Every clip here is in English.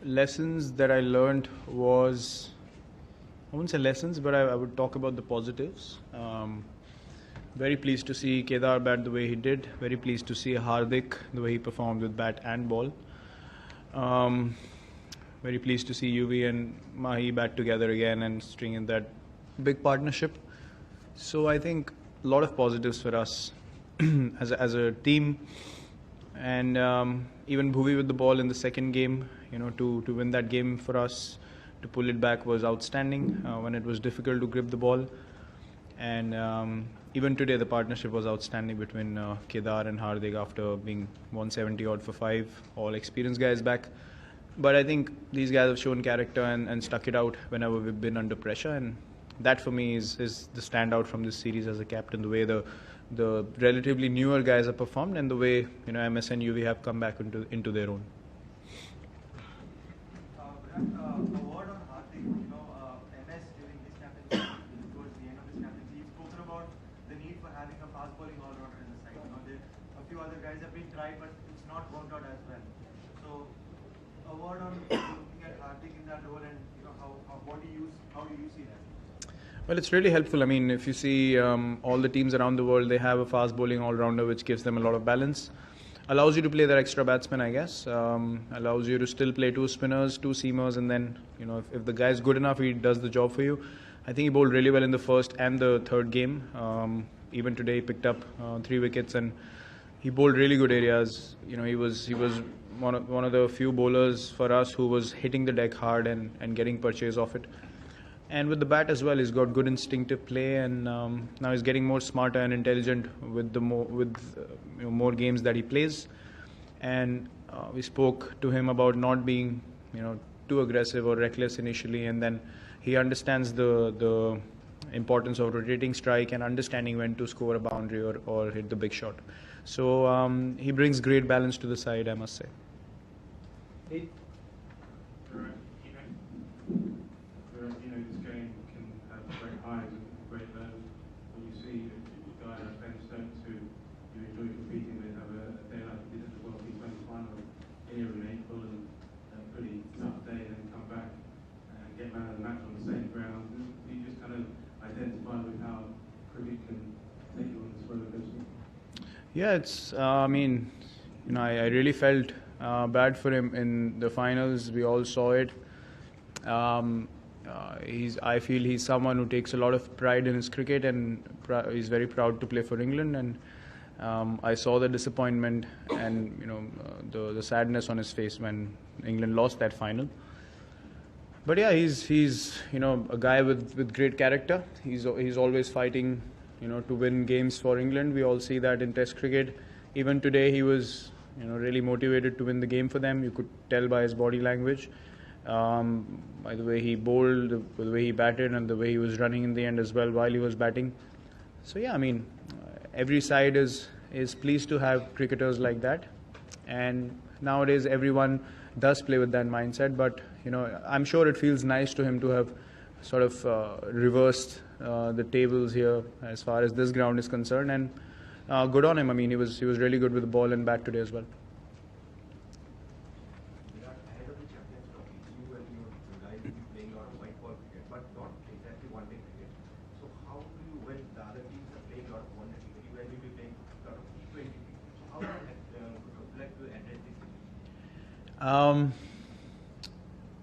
Lessons that I learned was, I wouldn't say lessons, but I would talk about the positives. Very pleased to see Kedar bat the way he did. Very pleased to see Hardik the way he performed with bat and ball. Very pleased to see UV and Mahi bat together again and string in that big partnership. So I think a lot of positives for us as a team. And even Bhuvi with the ball in the second game, to win that game for us, to pull it back was outstanding when it was difficult to grip the ball. And even today, the partnership was outstanding between Kedar and Hardik after being 170 odd for 5, all experienced guys back. But I think these guys have shown character and stuck it out whenever we've been under pressure. And that for me is the standout from this series as a captain, the way the relatively newer guys have performed and the way MS and UV have come back into their own. Virat, a word on Hardik. MS during his captaincy, towards the end of his captaincy, he's spoken about the need for having a fast bowling all-rounder in the side. A few other guys have been tried, but it's not worked out as well. So, a word on looking at Hardik in that role, and how do you see that? Well, it's really helpful. I mean, if you see all the teams around the world, they have a fast bowling all-rounder which gives them a lot of balance. Allows you to play their extra batsmen, I guess. Allows you to still play 2 spinners, 2 seamers, and then, if the guy's good enough, he does the job for you. I think he bowled really well in the first and the third game. Even today, he picked up 3 wickets and he bowled really good areas. He was one of the few bowlers for us who was hitting the deck hard and getting purchase off it. And with the bat as well, he's got good instinctive play, and now he's getting more smarter and intelligent with more games that he plays. And we spoke to him about not being too aggressive or reckless initially, and then he understands the importance of rotating strike and understanding when to score a boundary or hit the big shot. So he brings great balance to the side, I must say. This game can have great highs and great lows. When you see a guy like Ben Stokes who you enjoy competing with have a day like he did at the World T20 final, here in April, and a pretty tough day, and then come back and get man of the match on the same ground. You just kind of identify with how cricket can take you on this roller coaster. Yeah, it's. I really felt bad for him in the finals. We all saw it. I feel he's someone who takes a lot of pride in his cricket, and he's very proud to play for England. And I saw the disappointment and the sadness on his face when England lost that final. But yeah, he's a guy with great character. He's always fighting to win games for England. We all see that in Test cricket. Even today, he was really motivated to win the game for them. You could tell by his body language. By the way he bowled, the way he batted, and the way he was running in the end as well while he was batting. So yeah, every side is pleased to have cricketers like that, and nowadays everyone does play with that mindset. But I'm sure it feels nice to him to have sort of reversed the tables here as far as this ground is concerned, and good on him. He was really good with the ball and bat today as well.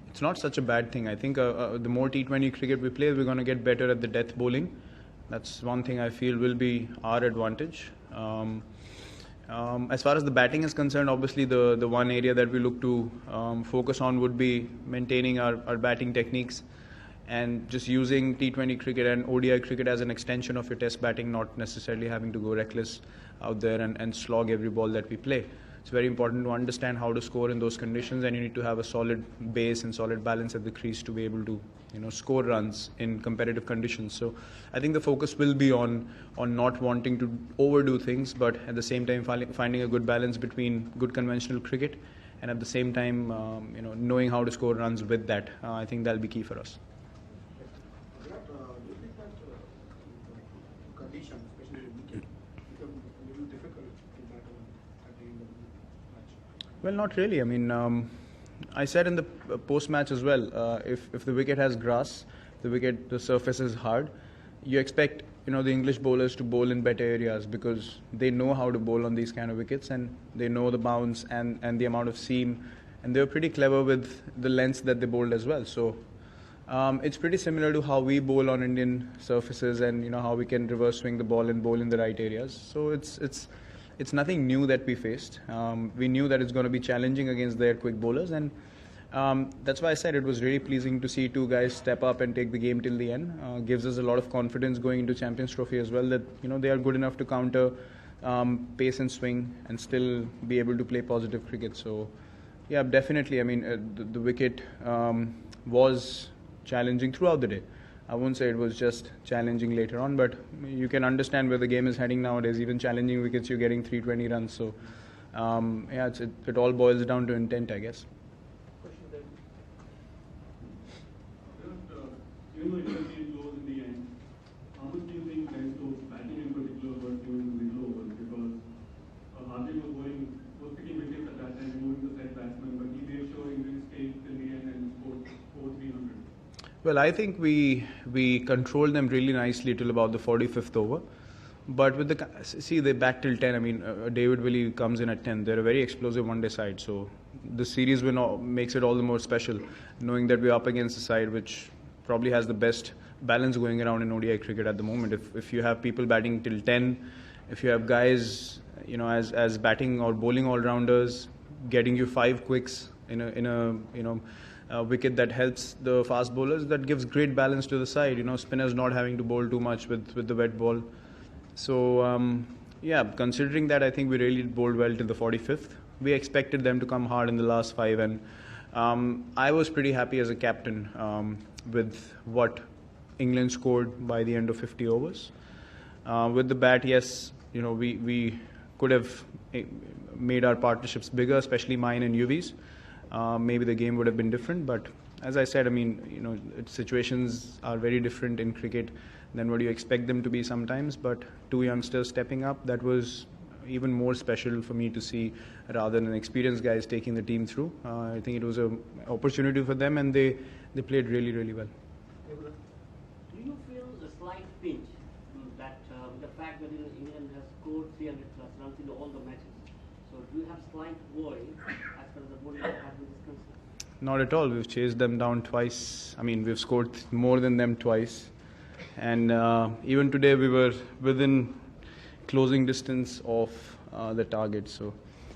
It's not such a bad thing. I think the more T20 cricket we play, we're going to get better at the death bowling. That's one thing I feel will be our advantage. As far as the batting is concerned, obviously the one area that we look to focus on would be maintaining our batting techniques and just using T20 cricket and ODI cricket as an extension of your test batting, not necessarily having to go reckless out there and slog every ball that we play. It's very important to understand how to score in those conditions, and you need to have a solid base and solid balance at the crease to be able to score runs in competitive conditions. So I think the focus will be on not wanting to overdo things, but at the same time finding a good balance between good conventional cricket and at the same time knowing how to score runs with that. I think that'll be key for us. Virat, do you think that conditions, especially the weekend, become a little difficult to bat on at the end of the match? Well, not really. I mean, I said in the post match as well. If the wicket has grass, the surface is hard. You expect the English bowlers to bowl in better areas because they know how to bowl on these kind of wickets and they know the bounce and the amount of seam, and they were pretty clever with the lengths that they bowled as well. So it's pretty similar to how we bowl on Indian surfaces and how we can reverse swing the ball and bowl in the right areas. So it's nothing new that we faced. We knew that it's going to be challenging against their quick bowlers, and that's why I said it was really pleasing to see two guys step up and take the game till the end. Gives us a lot of confidence going into Champions Trophy as well that they are good enough to counter pace and swing and still be able to play positive cricket. So yeah, definitely. I mean, the wicket was challenging throughout the day. I won't say it was just challenging later on, but you can understand where the game is heading nowadays. Even challenging wickets, you're getting 320 runs. So yeah, it all boils down to intent, I guess. Even though it was close in the end, how much do you think led to batting in particular was during the middle overs? Because Hardik was picking wickets at that time, moving the set batsman, but he made sure England stayed till the end and scored over 300. Well, I think we controlled them really nicely till about the 45th over. But with they bat till 10. I mean, David Willey comes in at 10. They're a very explosive one-day side. So the series makes it all the more special, knowing that we're up against a side which probably has the best balance going around in ODI cricket at the moment. If you have people batting till 10, if you have guys, as batting or bowling all-rounders, getting you 5 quicks in a wicket that helps the fast bowlers, that gives great balance to the side. Spinners not having to bowl too much with the wet ball. So yeah, considering that, I think we really bowled well till the 45th. We expected them to come hard in the last 5, and I was pretty happy as a captain with what England scored by the end of 50 overs. With the bat, yes, we could have made our partnerships bigger, especially mine and Yuvi's. Maybe the game would have been different, but as I said, I mean, situations are very different in cricket than what you expect them to be sometimes. But two youngsters stepping up, that was even more special for me to see rather than experienced guys taking the team through. I think it was an opportunity for them, and they played really, really well. Do you feel a slight pinch that the fact that England has scored 300 plus runs in all the matches? So do you have slight worry as far as the bowling department is concerned? Not at all. We've chased them down twice. I mean, we've scored more than them twice. And even today we were within closing distance of the target. So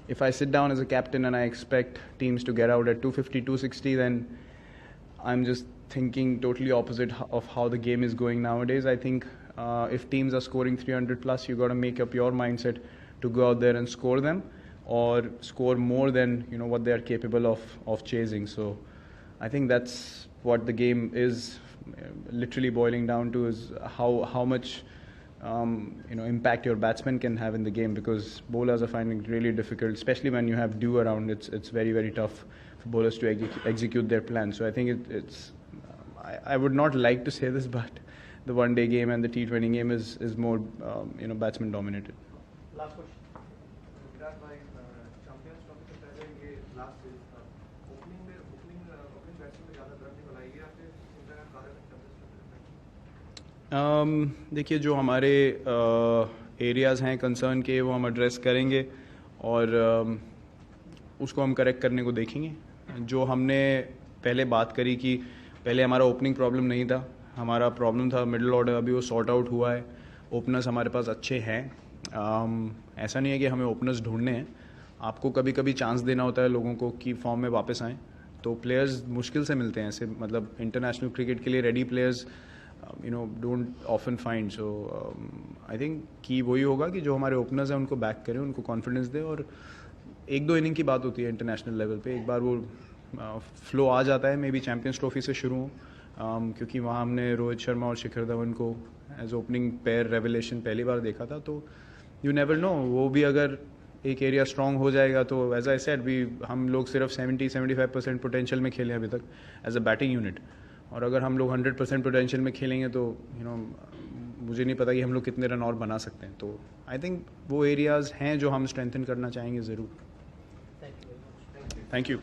if I sit down as a captain and I expect teams to get out at 250, 260, then I'm just thinking totally opposite of how the game is going nowadays. I think if teams are scoring 300 plus, you got to make up your mindset to go out there and score them, or score more than what they are capable of chasing. So I think that's what the game is literally boiling down to, is how much impact your batsman can have in the game, because bowlers are finding it really difficult, especially when you have dew around. It's very, very tough for bowlers to execute their plan. So I think I would not like to say this, but the one-day game and the T20 game is more batsman dominated. Last question. Virat bhai, Champions Trophy से पहले ये last series था. Opening batsman में ज़्यादा run नहीं बनाएगी या फिर इनका कारण है Champions Trophy में? देखिए, जो हमारे एरियाज़ हैं कंसर्न के, वो हम एड्रेस करेंगे और उसको हम करेक्ट करने को देखेंगे. जो हमने पहले बात करी कि पहले हमारा ओपनिंग प्रॉब्लम नहीं था, हमारा प्रॉब्लम था मिडिल ऑर्डर, अभी वो सॉर्ट आउट हुआ है. ओपनर्स हमारे पास अच्छे हैं. ऐसा नहीं है कि हमें ओपनर्स ढूंढने हैं, आपको कभी कभी चांस देना होता है लोगों को कि फॉर्म में वापस आएँ. तो प्लेयर्स मुश्किल से मिलते हैं ऐसे, मतलब इंटरनेशनल क्रिकेट के लिए ready players don't often find. So I think कि वही होगा कि जो हमारे ओपनर्स हैं उनको बैक करें, उनको कॉन्फिडेंस दें. और 1-2 इनिंग की बात होती है इंटरनेशनल लेवल पे, एक बार वो फ्लो आ जाता है, मे बी चैम्पियंस ट्रॉफी से शुरू हो, क्योंकि वहाँ हमने रोहित शर्मा और शिखर धवन को एज ओपनिंग पेयर रेवलेशन पहली बार देखा था. तो यू नेवर नो, वो भी अगर एक एरिया स्ट्रॉन्ग हो जाएगा तो एज आई सेड हम लोग सिर्फ 70-75% पोटेंशियल में खेले अभी तक एज अ बैटिंग यूनिट, और अगर हम लोग 100% पोटेंशियल में खेलेंगे तो मुझे नहीं पता कि हम लोग कितने रन और बना सकते हैं. तो आई थिंक वो एरियाज़ हैं जो हम स्ट्रेंथन करना चाहेंगे ज़रूर. Thank you very much. Thank you.